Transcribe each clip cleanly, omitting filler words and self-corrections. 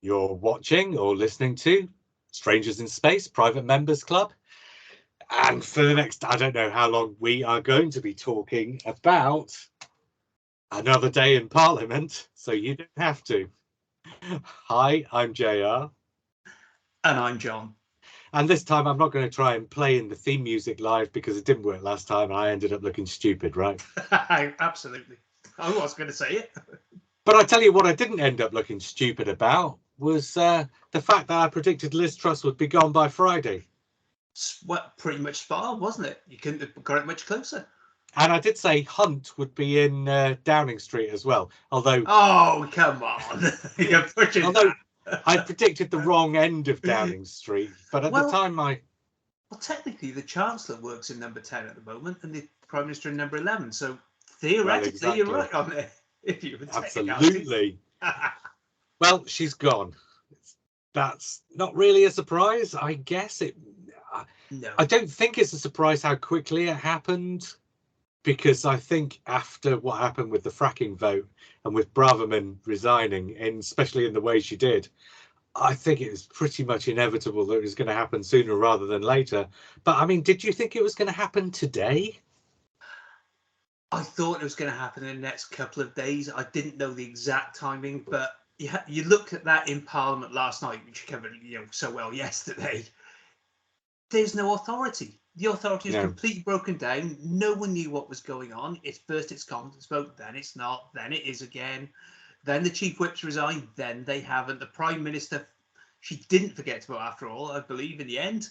You're watching or listening to Strangers in Space, Private Members Club. And for the next, I don't know how long, we are going to be talking about another day in Parliament, so you don't have to. Hi, I'm JR. And I'm John. And this time I'm not going to try and play in the theme music live because it didn't work last time and I ended up looking stupid, right? Absolutely. I was going to say it. But I tell you what I didn't end up looking stupid about was the fact that I predicted Liz Truss would be gone by Friday. Well, pretty much spot on, wasn't it? You couldn't have got it much closer. And I did say Hunt would be in Downing Street as well, although... Oh, come on. You're pushing although that. I predicted the wrong end of Downing Street, but at the time Well, technically the Chancellor works in number 10 at the moment and the Prime Minister in number 11, so theoretically you're right on there. If you would absolutely. Well, she's gone. That's not really a surprise, I guess. No. I don't think it's a surprise how quickly it happened, because I think after what happened with the fracking vote and with Braverman resigning, and especially in the way she did, I think it was pretty much inevitable that it was going to happen sooner rather than later. But I mean, did you think it was going to happen today? I thought it was going to happen in the next couple of days. I didn't know the exact timing, but you looked at that in Parliament last night, which you covered so well yesterday. There's no authority. The authority is completely broken down. No one knew what was going on. It's first it's confidence vote, then it's not, then it is again. Then the chief whips resign, then they haven't. The Prime Minister, she didn't forget to vote after all, I believe, in the end.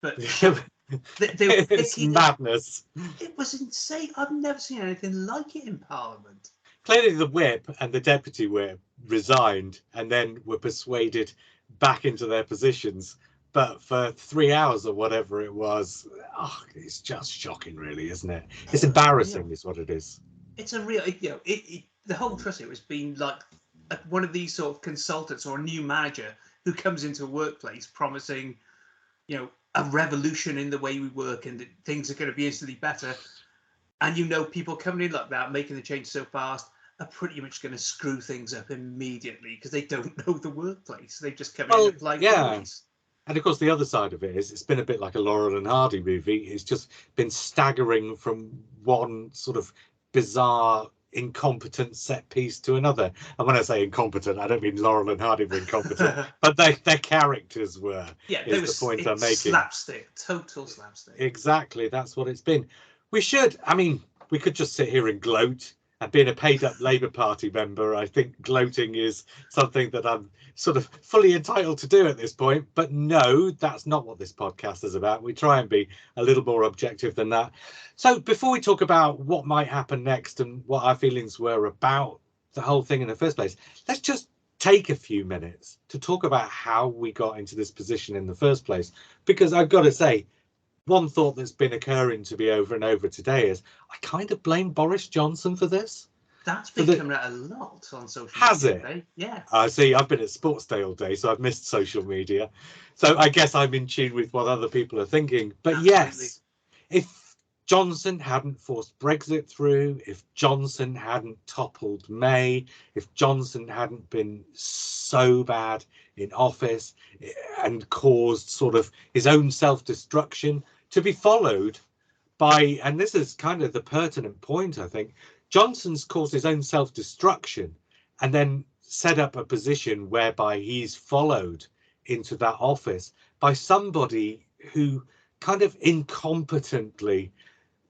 But it's madness. It was insane. I've never seen anything like it in Parliament. Clearly the whip and the deputy whip resigned and then were persuaded back into their positions. But for 3 hours or whatever it was, it's just shocking, really, isn't it? It's embarrassing, is what it is. It's a real, the whole trust it was being like one of these sort of consultants or a new manager who comes into a workplace promising, a revolution in the way we work and that things are going to be instantly better. And people coming in like that, making the change so fast, are pretty much going to screw things up immediately because they don't know the workplace. They've just come in like dummies. And of course, the other side of it is it's been a bit like a Laurel and Hardy movie. It's just been staggering from one sort of bizarre, incompetent set piece to another. And when I say incompetent, I don't mean Laurel and Hardy were incompetent, but their characters were. Yeah, is the point I'm making. Slapstick, total slapstick. Exactly, that's what it's been. We could just sit here and gloat. And being a paid-up Labour Party member, I think gloating is something that I'm sort of fully entitled to do at this point. But no, that's not what this podcast is about. We try and be a little more objective than that. So before we talk about what might happen next and what our feelings were about the whole thing in the first place, let's just take a few minutes to talk about how we got into this position in the first place. Because I've got to say, one thought that's been occurring to me over and over today is I kind of blame Boris Johnson for this. That's been coming out a lot on social media. Has it? Today. Yeah. I see. I've been at Sports Day all day, so I've missed social media. So I guess I'm in tune with what other people are thinking. But absolutely. Yes, if Johnson hadn't forced Brexit through, if Johnson hadn't toppled May, if Johnson hadn't been so bad in office and caused sort of his own self-destruction, to be followed by, and this is kind of the pertinent point, I think, Johnson's caused his own self-destruction and then set up a position whereby he's followed into that office by somebody who kind of incompetently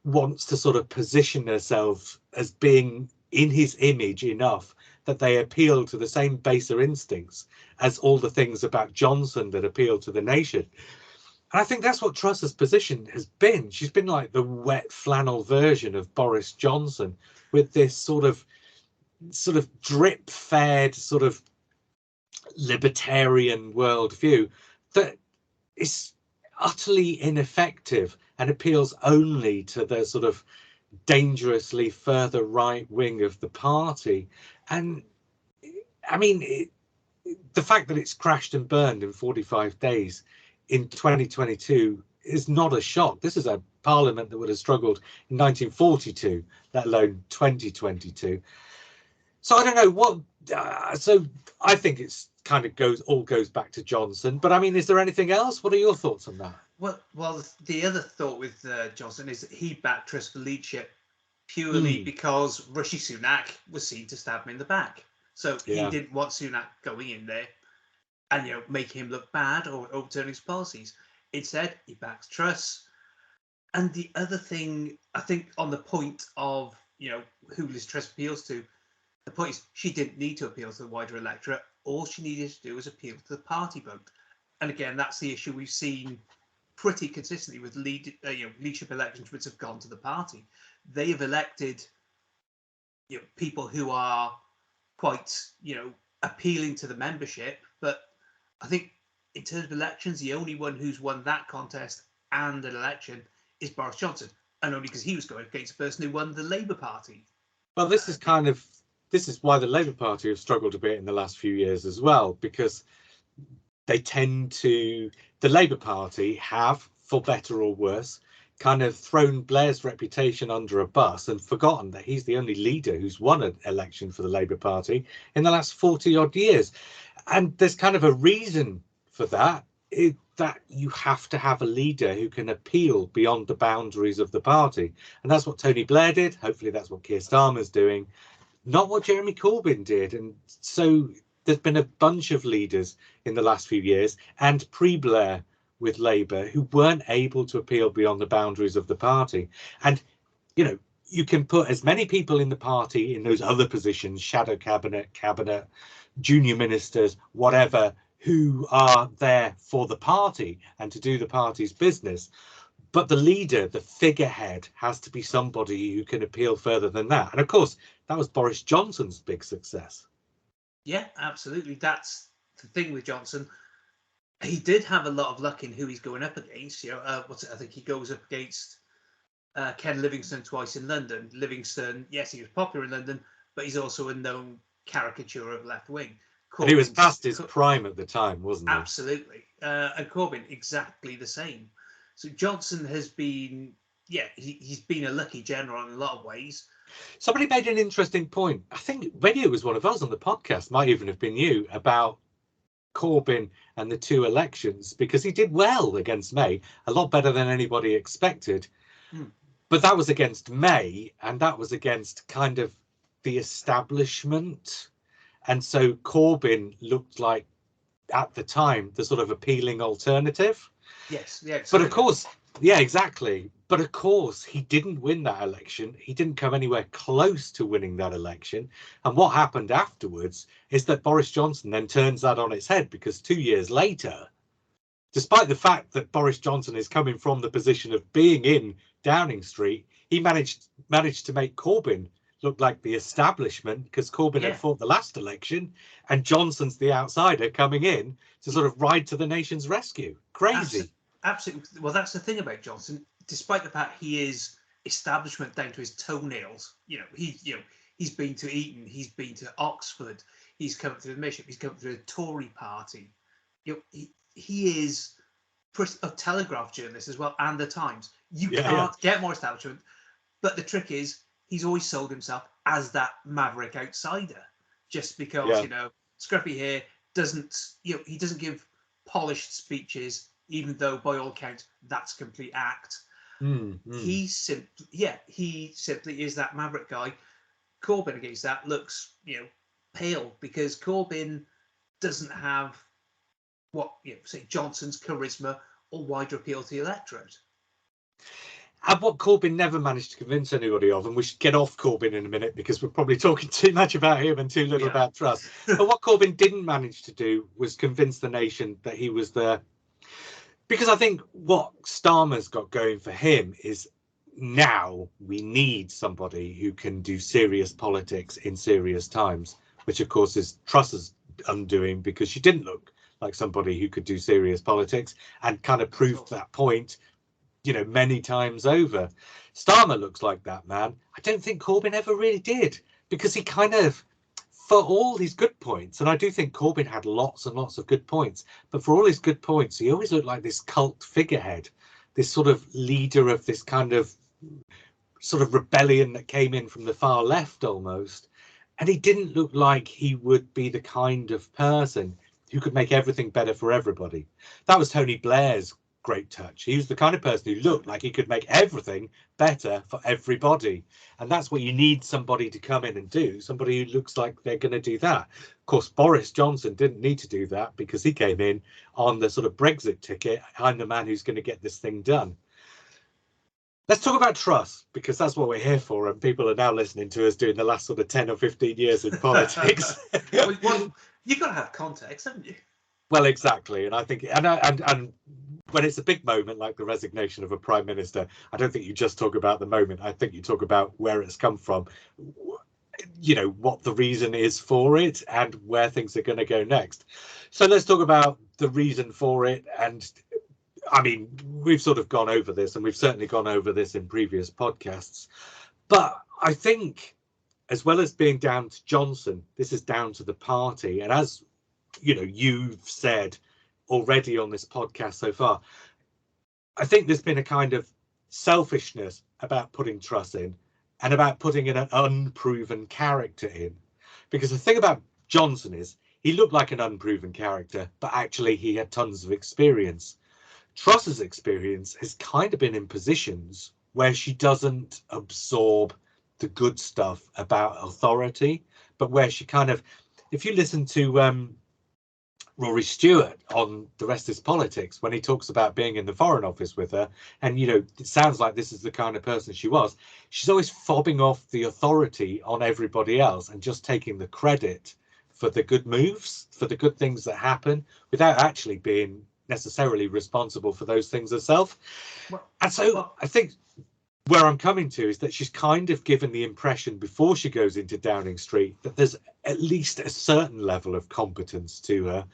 wants to sort of position herself as being in his image enough that they appeal to the same baser instincts as all the things about Johnson that appeal to the nation. And I think that's what Truss's position has been. She's been like the wet flannel version of Boris Johnson, with this sort of drip-fed sort of libertarian worldview that is utterly ineffective and appeals only to the sort of dangerously further right wing of the party. And I mean, the fact that it's crashed and burned in 45 days in 2022 is not a shock. This is a parliament that would have struggled in 1942, let alone 2022. So I don't know what. So I think it's kind of goes back to Johnson. But I mean, is there anything else? What are your thoughts on that? Well, the other thought with Johnson is that he backed Truss for leadership purely because Rishi Sunak was seen to stab him in the back. So he didn't want Sunak going in there and making him look bad or overturning his policies. Instead, he backs Truss. And the other thing, I think, on the point of who Liz Truss appeals to, the point is she didn't need to appeal to the wider electorate. All she needed to do was appeal to the party vote. And again, that's the issue we've seen pretty consistently with leadership elections which have gone to the party. They have elected people who are quite appealing to the membership, but I think in terms of elections, the only one who's won that contest and an election is Boris Johnson, and only because he was going against the person who won the Labour Party. Well, this is why the Labour Party have struggled a bit in the last few years as well, because the Labour Party have, for better or worse, kind of thrown Blair's reputation under a bus and forgotten that he's the only leader who's won an election for the Labour Party in the last 40 odd years. And there's kind of a reason for that, that you have to have a leader who can appeal beyond the boundaries of the party. And that's what Tony Blair did. Hopefully that's what Keir Starmer's doing, not what Jeremy Corbyn did. And so there's been a bunch of leaders in the last few years and pre-Blair with Labour who weren't able to appeal beyond the boundaries of the party. And, you can put as many people in the party in those other positions, shadow cabinet, junior ministers, whatever, who are there for the party and to do the party's business. But the leader, the figurehead, has to be somebody who can appeal further than that. And of course, that was Boris Johnson's big success. Yeah, absolutely. That's the thing with Johnson. He did have a lot of luck in who he's going up against. I think he goes up against Ken Livingstone twice in London. Livingstone, yes, he was popular in London, but he's also a known caricature of left wing. And he was past his prime at the time, wasn't he? Absolutely. And Corbyn, exactly the same. So Johnson has been, he's been a lucky general in a lot of ways. Somebody made an interesting point. I think maybe it was one of us on the podcast, might even have been you, about Corbyn and the two elections, because he did well against May, a lot better than anybody expected. But that was against May, and that was against kind of the establishment. And so Corbyn looked like, at the time, the sort of appealing alternative. Yes, yeah. But of course, yeah, exactly. But of course, he didn't win that election. He didn't come anywhere close to winning that election. And what happened afterwards is that Boris Johnson then turns that on its head, because 2 years later, despite the fact that Boris Johnson is coming from the position of being in Downing Street, he managed to make Corbyn look like the establishment, because Corbyn had fought the last election and Johnson's the outsider coming in to sort of ride to the nation's rescue. Crazy. Absolutely. Well, that's the thing about Johnson. Despite the fact he is establishment down to his toenails, he's been to Eton, he's been to Oxford, he's come through the Mission, he's come through the Tory party. He is a Telegraph journalist as well, and the Times. You can't get more establishment. But the trick is, he's always sold himself as that maverick outsider, just because scruffy hair doesn't he doesn't give polished speeches, even though by all accounts that's a complete act. He simply is that maverick guy. Corbyn against that looks pale, because Corbyn doesn't have say Johnson's charisma or wider appeal to the electorate. And what Corbyn never managed to convince anybody of, and we should get off Corbyn in a minute because we're probably talking too much about him and too little about Truss. But what Corbyn didn't manage to do was convince the nation that he was there. Because I think what Starmer's got going for him is, now we need somebody who can do serious politics in serious times, which of course is Truss's undoing, because she didn't look like somebody who could do serious politics, and kind of proved that point many times over. Starmer looks like that man. I don't think Corbyn ever really did, because he kind of, for all his good points, and I do think Corbyn had lots and lots of good points, but for all his good points, he always looked like this cult figurehead, this sort of leader of this kind of sort of rebellion that came in from the far left almost. And he didn't look like he would be the kind of person who could make everything better for everybody. That was Tony Blair's great touch. He was the kind of person who looked like he could make everything better for everybody. And that's what you need somebody to come in and do, somebody who looks like they're going to do that. Of course, Boris Johnson didn't need to do that because he came in on the sort of Brexit ticket. I'm the man who's going to get this thing done. Let's talk about Truss, because that's what we're here for, and people are now listening to us doing the last sort of 10 or 15 years in politics. Well, you've got to have context, haven't you? Well, exactly, and I think, and when it's a big moment like the resignation of a prime minister, I don't think you just talk about the moment. I think you talk about where it's come from, you know, what the reason is for it, and where things are going to go next. So let's talk about the reason for it. And I mean, we've sort of gone over this, and we've certainly gone over this in previous podcasts. But I think, as well as being down to Johnson, this is down to the party. And as you know, you've said already on this podcast so far, I think there's been a kind of selfishness about putting Truss in and about putting in an unproven character in. Because the thing about Johnson is he looked like an unproven character, but actually he had tons of experience. Truss's experience has kind of been in positions where she doesn't absorb the good stuff about authority, but where she kind of, if you listen to Rory Stewart on The Rest is Politics, when he talks about being in the Foreign Office with her, and, you know, it sounds like this is the kind of person she was, she's always fobbing off the authority on everybody else and just taking the credit for the good moves, for the good things that happen, without actually being necessarily responsible for those things herself. And so I think where I'm coming to is that she's kind of given the impression before she goes into Downing Street that there's at least a certain level of competence to her,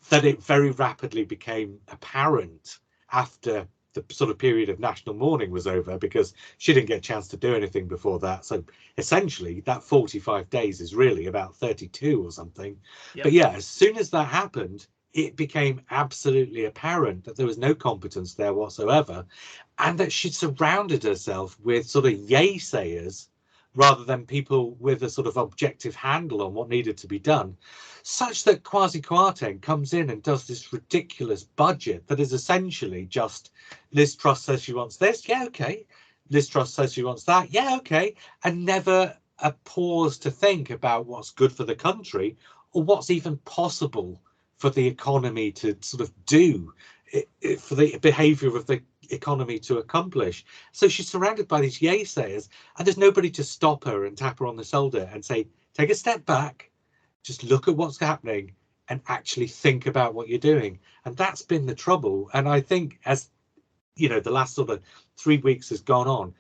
that it very rapidly became apparent after the sort of period of national mourning was over, because she didn't get a chance to do anything before that. So essentially that 45 days is really about 32 or something. Yep. But yeah, as soon as that happened, it became absolutely apparent that there was no competence there whatsoever, and that she'd surrounded herself with sort of yay sayers rather than people with a sort of objective handle on what needed to be done, such that Kwasi Kwarteng comes in and does this ridiculous budget that is essentially just Liz Truss says she wants this, yeah, okay. Liz Truss says she wants that, yeah, okay. And never a pause to think about what's good for the country or what's even possible for the economy to sort of do, for the behaviour of the economy to accomplish. So she's surrounded by these yay sayers, and there's nobody to stop her and tap her on the shoulder and say, take a step back, just look at what's happening and actually think about what you're doing. And that's been the trouble. And I think, as you know, the last sort of 3 weeks has gone on,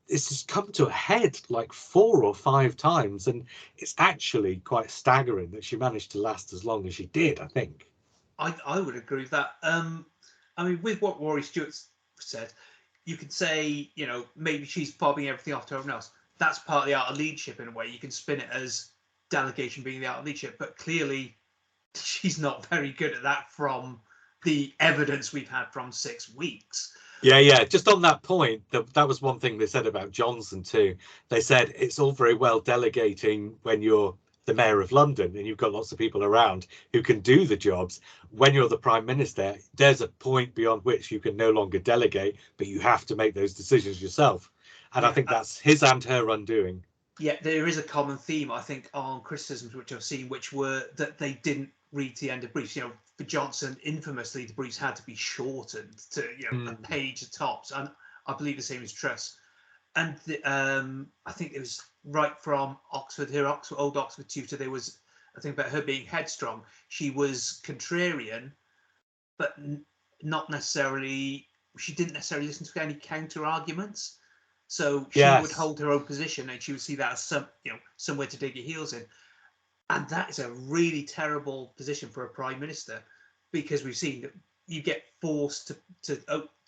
it's just come to a head like 4 or 5 times, and it's actually quite staggering that she managed to last as long as she did, I think. I would agree with that. I mean, with what Rory Stewart said, you could say, you know, maybe she's fobbing everything off to everyone else. That's part of the art of leadership in a way. You can spin it as delegation being the art of leadership, but clearly she's not very good at that from the evidence we've had from 6 weeks. Yeah. Just on that point, that was one thing they said about Johnson too. They said it's all very well delegating when you're the mayor of London and you've got lots of people around who can do the jobs. When you're the prime minister, there's a point beyond which you can no longer delegate, but you have to make those decisions yourself. And I think that's his and her undoing. Yeah, there is a common theme, I think, on criticisms which I've seen, which were that they didn't read to the end of briefs. You know, for Johnson, infamously, the briefs had to be shortened to, you know, a page at tops. And I believe the same is Truss. And I think it was right from Oxford, her old Oxford tutor, there was a thing about her being headstrong. She was contrarian, but not necessarily, she didn't necessarily listen to any counter arguments. So she would hold her own position, and she would see that as somewhere to dig your heels in. And that is a really terrible position for a prime minister, because we've seen that you get forced to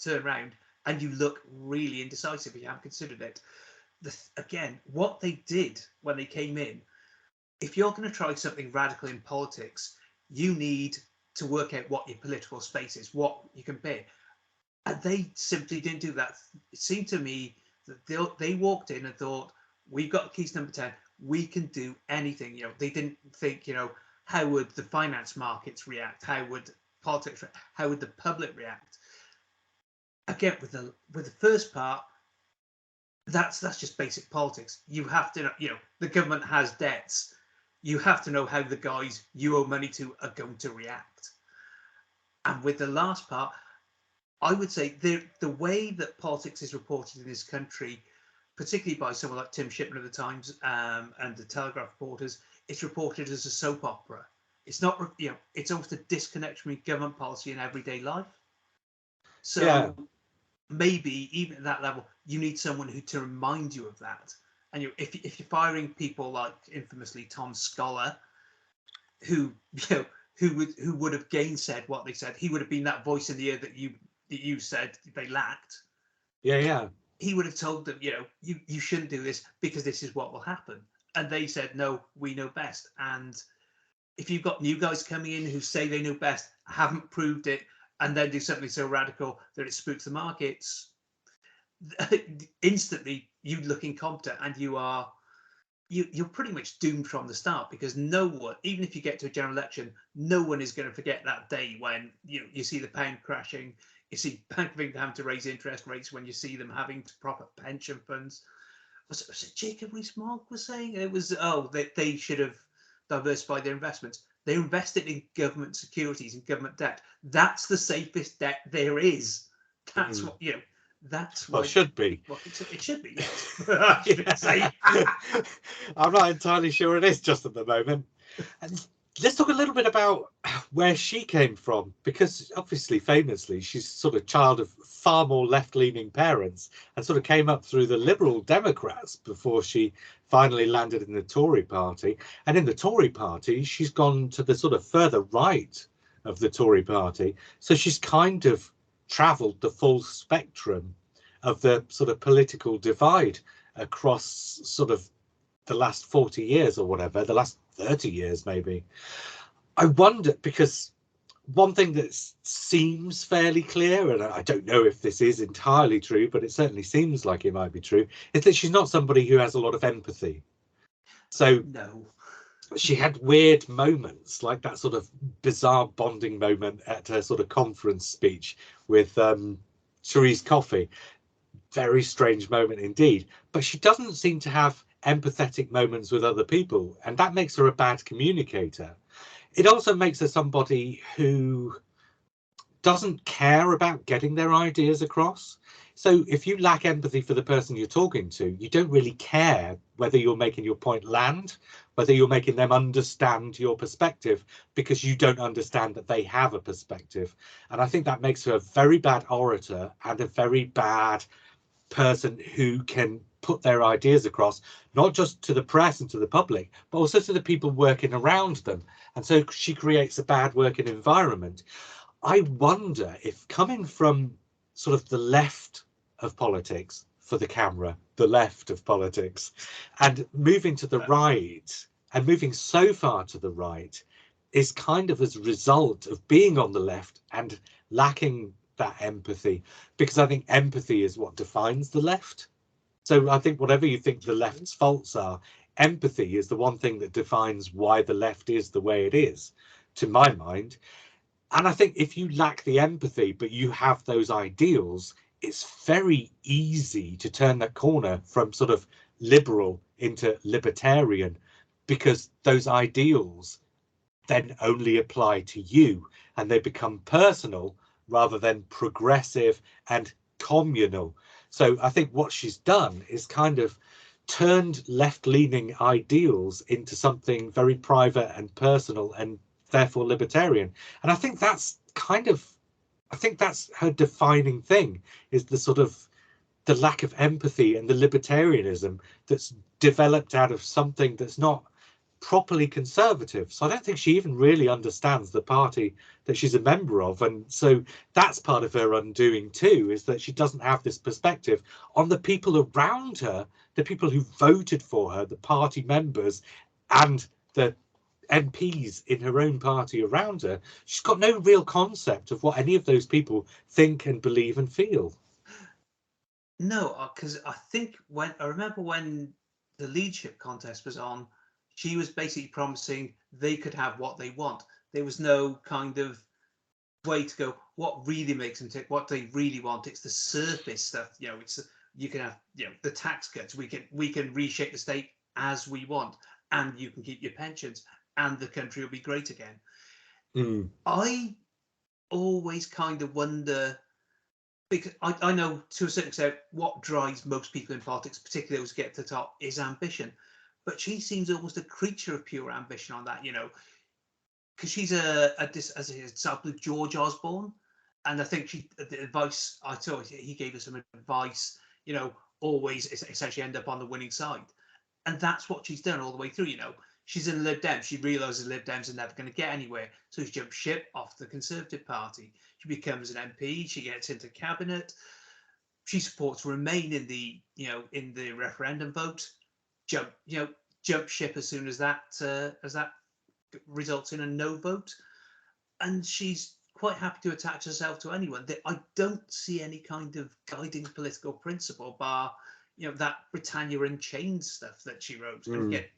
turn around and you look really indecisive if you haven't considered it. Again, what they did when they came in, if you're going to try something radical in politics, you need to work out what your political space is, what you can bear. And they simply didn't do that. It seemed to me that they walked in and thought, we've got keys number 10, we can do anything. You know, they didn't think, you know, how would the finance markets react? How would politics react? How would the public react? Again, with the first part, that's just basic politics. You have to know, the government has debts. You have to know how the guys you owe money to are going to react. And with the last part, I would say the way that politics is reported in this country, particularly by someone like Tim Shipman of the Times and the Telegraph reporters, it's reported as a soap opera. It's not, it's almost a disconnection between government policy and everyday life. So maybe even at that level, you need someone who to remind you of that. And if you're firing people like infamously Tom Scholar, who would have gainsaid what they said, he would have been that voice in the ear that you said they lacked. Yeah. He would have told them, you shouldn't do this because this is what will happen. And they said, no, we know best. And if you've got new guys coming in who say they know best, haven't proved it, and then do something so radical that it spooks the markets, instantly you look incompetent, and you're pretty much doomed from the start, because no one, even if you get to a general election, no one is going to forget that day when you see the pound crashing, you see Bank of England having to raise interest rates, when you see them having to prop up pension funds. Was it Jacob Rees-Mogg was saying it was they should have diversified their investments. They invested in government securities and government debt. That's the safest debt there is. That's what That's what should be. Well, it should be. Yes. I should say. I'm not entirely sure it is just at the moment. And let's talk a little bit about where she came from, because obviously, famously, she's sort of child of far more left-leaning parents and sort of came up through the Liberal Democrats before she finally landed in the Tory party. And in the Tory party, she's gone to the sort of further right of the Tory party. So she's kind of travelled the full spectrum of the sort of political divide across sort of the last 40 years or whatever, the last 30 years maybe. I wonder, because one thing that seems fairly clear, and I don't know if this is entirely true, but it certainly seems like it might be true, is that she's not somebody who has a lot of empathy. So no. She had weird moments, like that sort of bizarre bonding moment at her sort of conference speech with Therese Coffey. Very strange moment indeed. But she doesn't seem to have empathetic moments with other people, and that makes her a bad communicator. It also makes her somebody who doesn't care about getting their ideas across. So if you lack empathy for the person you're talking to, you don't really care whether you're making your point land, whether you're making them understand your perspective, because you don't understand that they have a perspective. And I think that makes her a very bad orator and a very bad person who can put their ideas across, not just to the press and to the public, but also to the people working around them. And so she creates a bad working environment. I wonder if, coming from sort of the left of politics for the camera, the left of politics, and moving to the right, and moving so far to the right, is kind of as a result of being on the left and lacking that empathy, because I think empathy is what defines the left. So I think whatever you think the left's faults are, empathy is the one thing that defines why the left is the way it is, to my mind. And I think if you lack the empathy, but you have those ideals, it's very easy to turn that corner from sort of liberal into libertarian, because those ideals then only apply to you and they become personal rather than progressive and communal. So I think what she's done is kind of turned left-leaning ideals into something very private and personal and therefore libertarian. And I think that's her defining thing, is the sort of the lack of empathy and the libertarianism that's developed out of something that's not properly conservative. So I don't think she even really understands the party that she's a member of. And so that's part of her undoing too, is that she doesn't have this perspective on the people around her, the people who voted for her, the party members and the MPs in her own party around her. She's got no real concept of what any of those people think and believe and feel. No, because I remember when the leadership contest was on, she was basically promising they could have what they want. There was no kind of way to go, what really makes them tick, what they really want. It's the surface stuff. It's you can have the tax cuts. We can reshape the state as we want, and you can keep your pensions, and the country will be great again. I always kind of wonder, because I know to a certain extent what drives most people in politics, particularly those who get to the top, is ambition. But she seems almost a creature of pure ambition on that, because she's as an example of George Osborne. And I think the advice I saw, he gave us some advice, always essentially end up on the winning side. And that's what she's done all the way through, She's in Lib Dems. She realises Lib Dems are never going to get anywhere. So she jumps ship off the Conservative Party. She becomes an MP. She gets into cabinet. She supports Remain in the referendum vote. Jump ship as soon as that results in a no vote. And she's quite happy to attach herself to anyone. I don't see any kind of guiding political principle, bar that Britannia Unchained stuff that she wrote. And yet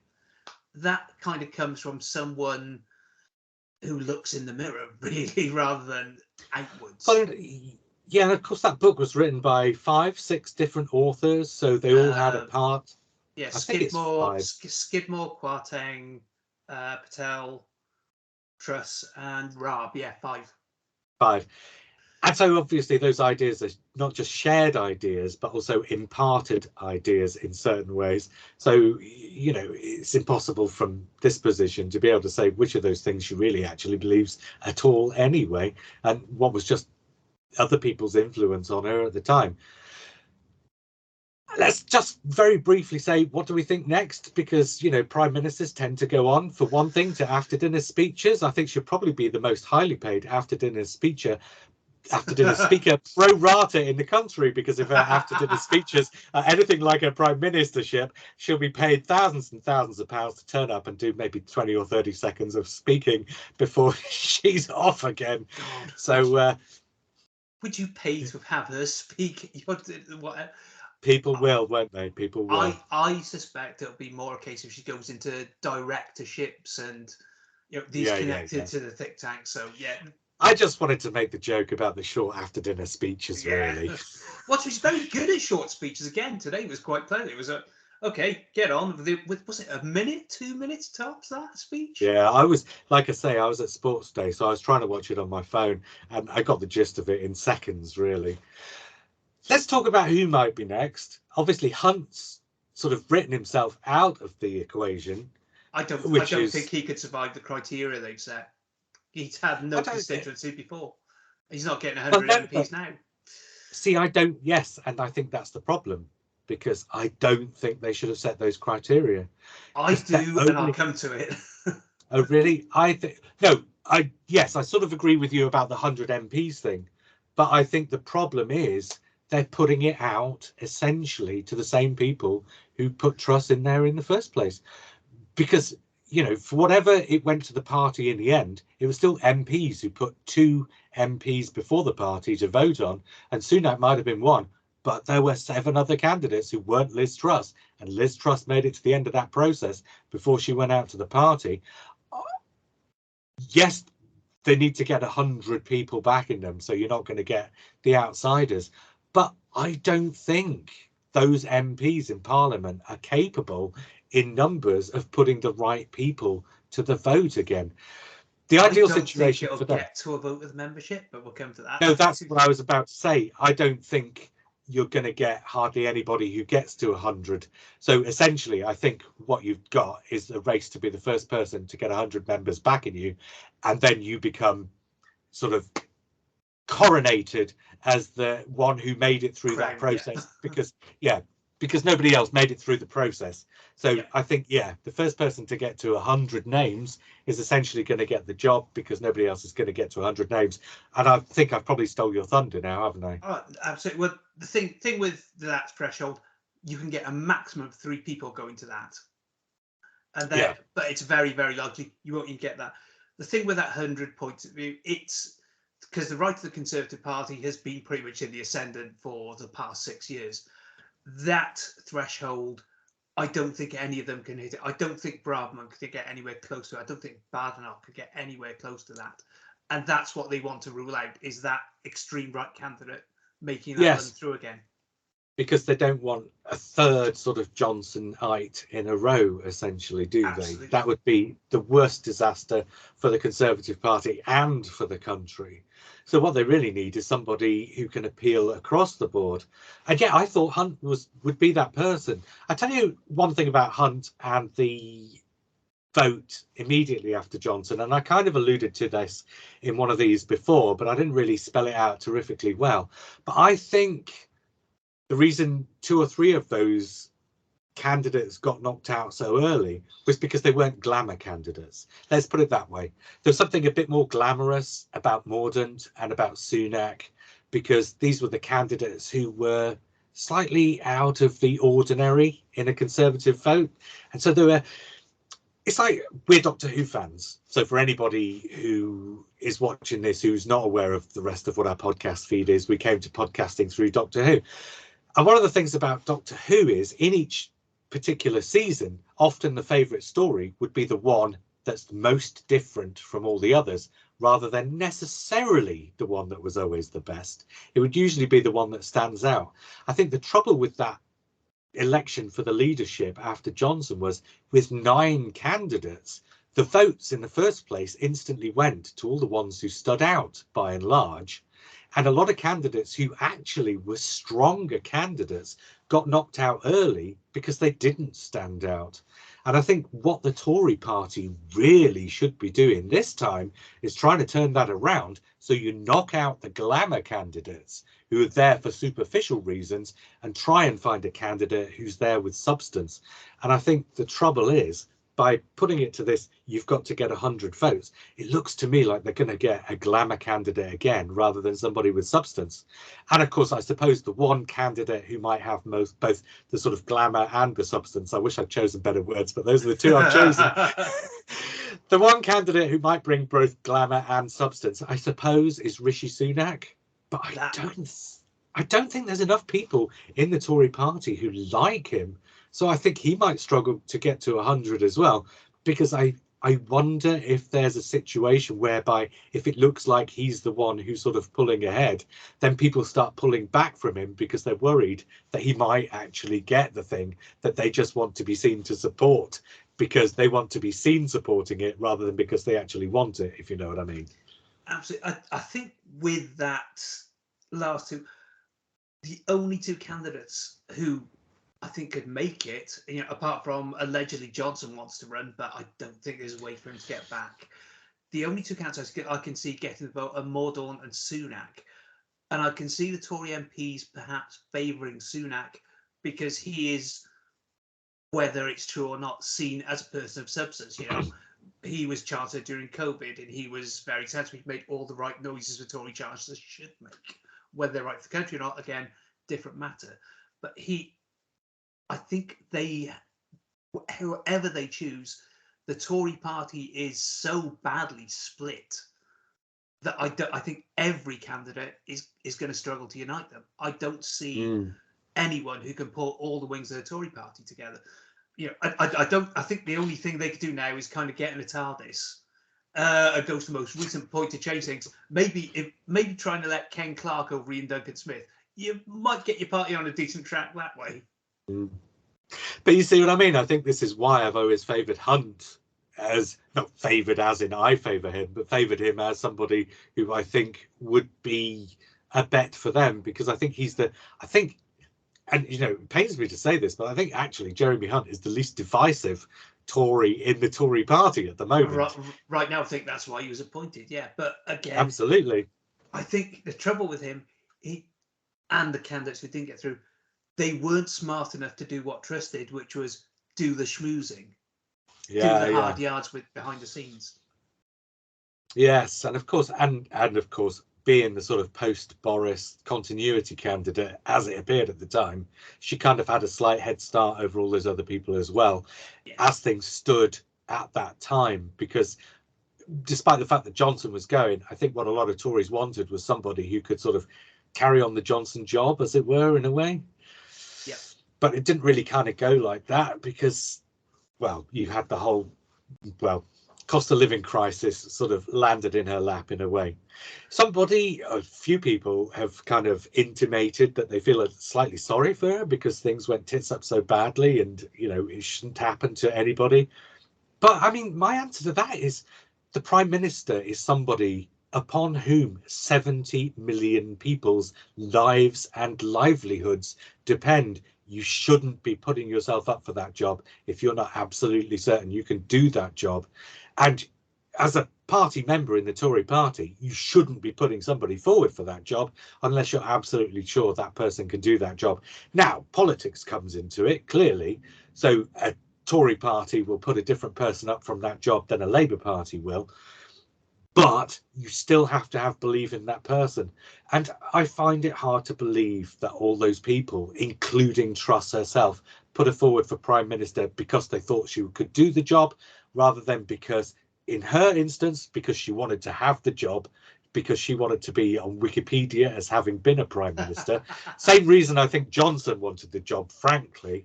that kind of comes from someone who looks in the mirror, really, rather than outwards. Yeah, and of course that book was written by 5-6 different authors, so they all had a part. Yeah, Skidmore, Kwarteng, Patel, Truss, and Raab. Yeah, 5. And so obviously those ideas are not just shared ideas, but also imparted ideas in certain ways. So, it's impossible from this position to be able to say which of those things she really actually believes at all anyway, and what was just other people's influence on her at the time. Let's just very briefly say, what do we think next? Because, prime ministers tend to go on, for one thing, to after dinner speeches. I think she'll probably be the most highly paid after dinner speaker pro rata in the country, because if her after dinner speeches are anything like her prime ministership, she'll be paid thousands and thousands of pounds to turn up and do maybe 20 or 30 seconds of speaking before she's off again. God. So would you pay to have her speak? People will, won't they? People will. I suspect it'll be more a case if she goes into directorships and these connected to the think tank. So yeah. I just wanted to make the joke about the short after dinner speeches, really. Well, she's very good at short speeches. Again, today was quite pleasant. It was get on with was it a minute, 2 minutes tops, that speech? Yeah, I was at Sports Day, so I was trying to watch it on my phone, and I got the gist of it in seconds, really. Let's talk about who might be next. Obviously, Hunt's sort of written himself out of the equation. I don't think he could survive the criteria they've set. He's had no constituency before. He's not getting 100 MPs now. See, I don't. Yes, and I think that's the problem, because I don't think they should have set those criteria. I do, and I'll come to it. Oh, really? I think no. I sort of agree with you about the 100 MPs thing, but I think the problem is they're putting it out essentially to the same people who put Truss in there in the first place, because. For whatever it went to the party in the end, it was still MPs who put 2 MPs before the party to vote on, and Sunak might have been one, but there were 7 other candidates who weren't Liz Truss, and Liz Truss made it to the end of that process before she went out to the party. Yes, they need to get 100 people backing them, so you're not going to get the outsiders, but I don't think those MPs in Parliament are capable in numbers of putting the right people to the vote again. The ideal situation for them. Get to a vote with membership, but we'll come to that. No, that's what I was about to say. I don't think you're going to get hardly anybody who gets to 100. So essentially, I think what you've got is a race to be the first person to get 100 members backing you, and then you become sort of coronated as the one who made it through that process, because nobody else made it through the process. So I think, the first person to get to 100 names is essentially going to get the job, because nobody else is going to get to 100 names. And I think I've probably stole your thunder now, haven't I? Oh, absolutely. Well, the thing with that threshold, you can get a maximum of 3 people going to that. And then, but it's very, very likely you won't even get that. The thing with that 100 points of view, it's because the right of the Conservative Party has been pretty much in the ascendant for the past 6 years. That threshold I don't think any of them can hit it. I don't think Braverman could get anywhere close to it. I don't think Badenoch could get anywhere close to that. And that's what they want to rule out, is that extreme right candidate making that run through again. Because they don't want a third sort of Johnsonite in a row, essentially, do Absolutely. they? That would be the worst disaster for the Conservative Party and for the country. So what they really need is somebody who can appeal across the board. And yeah, I thought Hunt would be that person. I tell you one thing about Hunt and the vote immediately after Johnson, and I kind of alluded to this in one of these before, but I didn't really spell it out terrifically well. But I think the reason 2 or 3 of those candidates got knocked out so early was because they weren't glamour candidates. Let's put it that way. There's something a bit more glamorous about Mordaunt and about Sunak, because these were the candidates who were slightly out of the ordinary in a Conservative vote. And so it's like, we're Doctor Who fans. So for anybody who is watching this who's not aware of the rest of what our podcast feed is, we came to podcasting through Doctor Who. And one of the things about Doctor Who is, in each particular season, often the favourite story would be the one that's most different from all the others, rather than necessarily the one that was always the best. It would usually be the one that stands out. I think the trouble with that election for the leadership after Johnson was, with 9 candidates, the votes in the first place instantly went to all the ones who stood out by and large. And a lot of candidates who actually were stronger candidates got knocked out early because they didn't stand out. And I think what the Tory party really should be doing this time is trying to turn that around, so you knock out the glamour candidates who are there for superficial reasons and try and find a candidate who's there with substance. And I think the trouble is, by putting it to this, you've got to get 100 votes. It looks to me like they're going to get a glamour candidate again, rather than somebody with substance. And of course, I suppose the one candidate who might have both the sort of glamour and the substance, I wish I'd chosen better words, but those are the 2 I've chosen. The one candidate who might bring both glamour and substance, I suppose, is Rishi Sunak. But I don't think there's enough people in the Tory party who like him. So I think he might struggle to get to 100 as well, because I wonder if there's a situation whereby, if it looks like he's the one who's sort of pulling ahead, then people start pulling back from him because they're worried that he might actually get the thing that they just want to be seen to support, because they want to be seen supporting it rather than because they actually want it, if you know what I mean. Absolutely. I think with that last 2, the only 2 candidates who I think could make it, apart from allegedly Johnson wants to run, but I don't think there's a way for him to get back. The only 2 candidates I can see getting the vote are Mordaunt and Sunak. And I can see the Tory MPs perhaps favouring Sunak because he is, whether it's true or not, seen as a person of substance. He was chancellor during COVID and he was very sensible. He made all the right noises the Tory chancellors should make. Whether they're right for the country or not, again, different matter. But I think whoever they choose, the Tory party is so badly split that I think every candidate is going to struggle to unite them. I don't see anyone who can pull all the wings of the Tory party together. I think the only thing they could do now is kind of get in a TARDIS, and go to the most recent point to change things. Maybe trying to let Ken Clarke over Ian Duncan Smith, you might get your party on a decent track that way. But you see what I mean? I think this is why I've always favoured Hunt, as not favoured as in I favour him, but favoured him as somebody who I think would be a bet for them, because I think and it pains me to say this, but I think actually Jeremy Hunt is the least divisive Tory in the Tory party at the moment. Right now, I think that's why he was appointed. Yeah, but again, absolutely, I think the trouble with him, and the candidates who didn't get through, they weren't smart enough to do what Truss did, which was do the schmoozing, do the hard yards behind the scenes. Yes, and of course, being the sort of post-Boris continuity candidate, as it appeared at the time, she kind of had a slight head start over all those other people as well, as things stood at that time. Because despite the fact that Johnson was going, I think what a lot of Tories wanted was somebody who could sort of carry on the Johnson job, as it were, in a way. Yeah. But it didn't really kind of go like that because, well, you had the whole, well, cost of living crisis sort of landed in her lap in a way. A few people have kind of intimated that they feel slightly sorry for her because things went tits up so badly and, it shouldn't happen to anybody. But I mean, my answer to that is the Prime Minister is somebody upon whom 70 million people's lives and livelihoods depend. You shouldn't be putting yourself up for that job if you're not absolutely certain you can do that job. And as a party member in the Tory party, you shouldn't be putting somebody forward for that job unless you're absolutely sure that person can do that job. Now, politics comes into it, clearly. So a Tory party will put a different person up from that job than a Labour Party will. But you still have to have belief in that person. And I find it hard to believe that all those people, including Truss herself, put her forward for Prime Minister because they thought she could do the job, rather than because, in her instance, because she wanted to have the job, because she wanted to be on Wikipedia as having been a Prime Minister. Same reason I think Johnson wanted the job, frankly.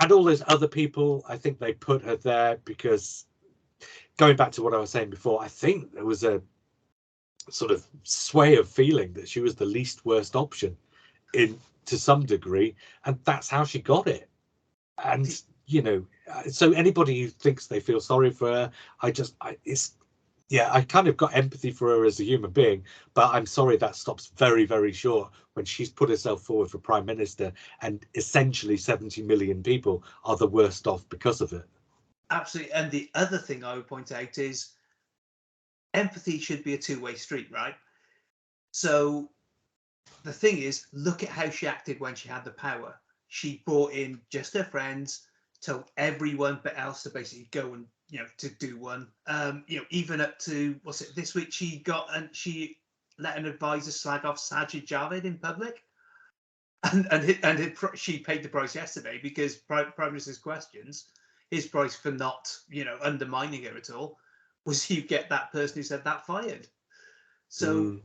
And all those other people, I think they put her there because, going back to what I was saying before, I think there was a sort of sway of feeling that she was the least worst option to some degree, and that's how she got it. And so anybody who thinks they feel sorry for her, I kind of got empathy for her as a human being, but I'm sorry that stops very, very short when she's put herself forward for Prime Minister and essentially 70 million people are the worst off because of it. Absolutely. And the other thing I would point out is empathy should be a two-way street, right? So the thing is, look at how she acted when she had the power. She brought in just her friends, told everyone but else to basically go and, to do one. Even up to, what's it, this week she let an advisor slag off Sajid Javid in public. She paid the price yesterday because Prime Minister's questions, his price for not, undermining her at all, was you get that person who said that fired. So,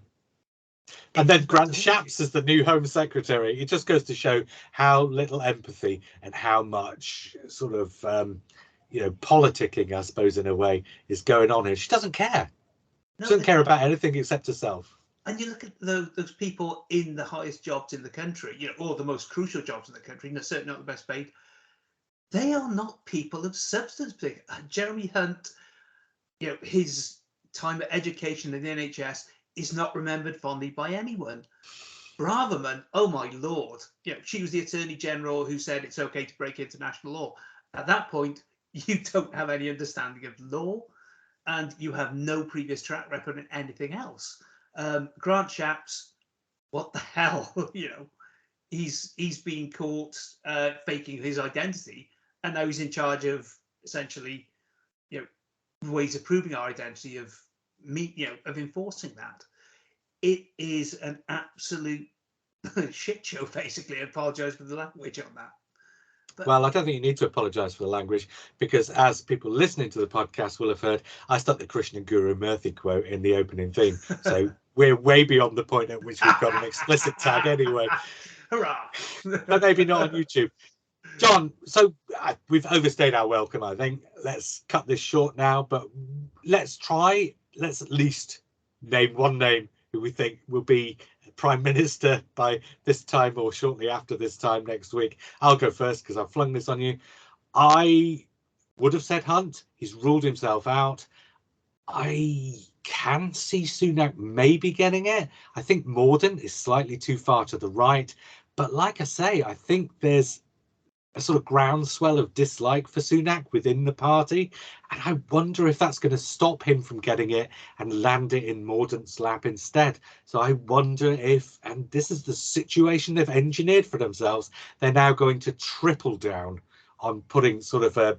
and then Grant Shapps as the new Home Secretary. It just goes to show how little empathy and how much sort of, politicking, I suppose, in a way, is going on here. She doesn't care. She doesn't care about anything except herself. And you look at those people in the highest jobs in the country, or the most crucial jobs in the country, and certainly not the best paid. They are not people of substance. Jeremy Hunt, his time at education in the NHS is not remembered fondly by anyone. Braverman, oh my lord, she was the Attorney General who said it's okay to break international law. At that point, you don't have any understanding of law, and you have no previous track record in anything else. Grant Shapps, what the hell? He's been caught faking his identity, and now he's in charge of essentially, ways of proving our identity, of enforcing that. It is an absolute shit show, basically. I apologise for the language on that. But, well, I don't think you need to apologise for the language, because as people listening to the podcast will have heard, I stuck the Krishna Guru Murthy quote in the opening theme. So we're way beyond the point at which we've got an explicit tag anyway. Hurrah! But maybe not on YouTube. John, so we've overstayed our welcome, I think. Let's cut this short now, but let's at least name one name who we think will be Prime Minister by this time or shortly after this time next week. I'll go first because I've flung this on you. I would have said Hunt. He's ruled himself out. I can see Sunak maybe getting it. I think Mordaunt is slightly too far to the right. But like I say, I think there's a sort of groundswell of dislike for Sunak within the party, and I wonder if that's going to stop him from getting it and land it in Mordaunt's lap instead. So I wonder if, and this is the situation they've engineered for themselves, they're now going to triple down on putting sort of a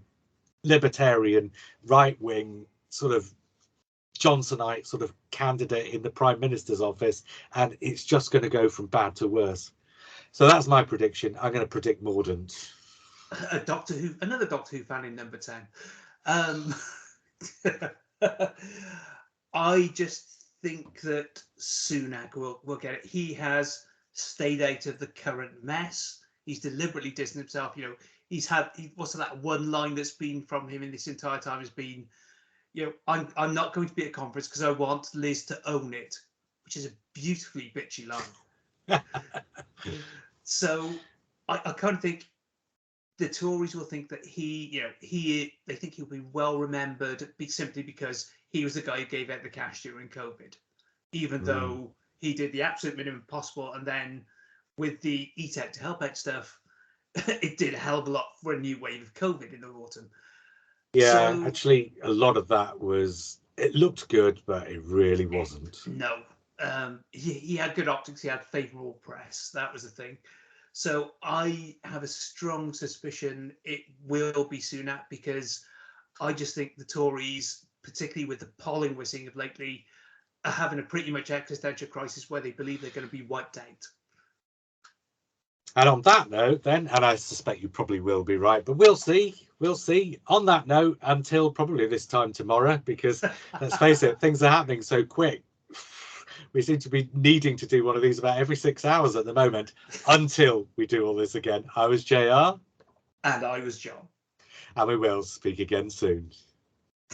libertarian, right-wing, sort of Johnsonite sort of candidate in the Prime Minister's office, and it's just going to go from bad to worse. So that's my prediction. I'm going to predict Mordaunt. Another Doctor Who fan in number 10. I just think that Sunak will get it. He has stayed out of the current mess. He's deliberately distanced himself. He's had what's that one line that's been from him in this entire time has been, I'm not going to be at a conference because I want Liz to own it, which is a beautifully bitchy line. So I kind of think the Tories will think that they think he'll be well remembered simply because he was the guy who gave out the cash during COVID, even though he did the absolute minimum possible. And then with the Eat Out to Help Out stuff, it did a hell of a lot for a new wave of COVID in the autumn. Yeah, so, actually, a lot of that it looked good, but it really wasn't. No. He had good optics. He had favourable press. That was the thing. So I have a strong suspicion it will be Sunak, because I just think the Tories, particularly with the polling we're seeing of lately, are having a pretty much existential crisis where they believe they're going to be wiped out. And on that note, then, and I suspect you probably will be right, but we'll see. We'll see. On that note, until probably this time tomorrow, because let's face it, things are happening so quick. We seem to be needing to do one of these about every 6 hours at the moment until we do all this again. I was JR. And I was John. And we will speak again soon.